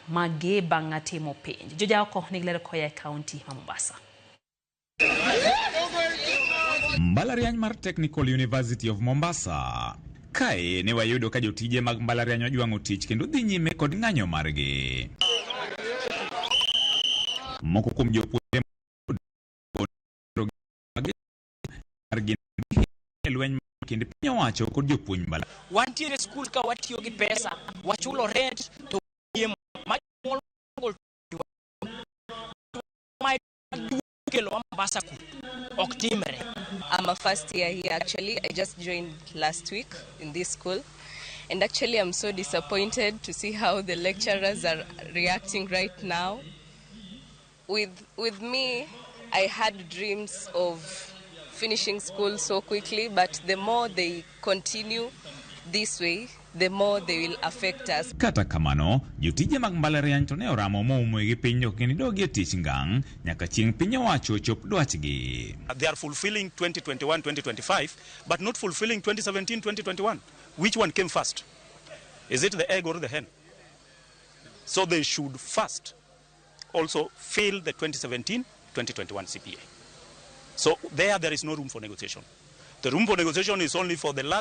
mage bang' timo penj. Joja oko niglero koya e kaunti ma Mombasa. Mbalariany mar Technical University of Mombasa. Kae ne wayudo ka jotije mag mbalariany ojwang'o tich kendo dhi nyime kod ng'anyo margi. Moko kuom jopuonjre lweny kinde piny owacho kod jopuonj mbala. Wantiere skul ka watiyo gi pesa, wachulo rent to yemo I'm a first year here actually. I just joined last week in this school. And actually I'm so disappointed to see how the lecturers are reacting right now. With me, I had dreams of finishing school so quickly, but the more they continue this way, the more they will affect us. Kata kamano, jotije mag mbalariany to ne oramo moumwe gi piny ok ni dogi e tich ngang' nyaka chieng' piny owacho chop dwachgi. They are fulfilling 2021-2025, but not fulfilling 2017-2021. Which one came first? Is it the egg or the hen? So they should first also fail the 2017-2021 CPA. So there is no room for negotiation. The room for negotiation is only for the last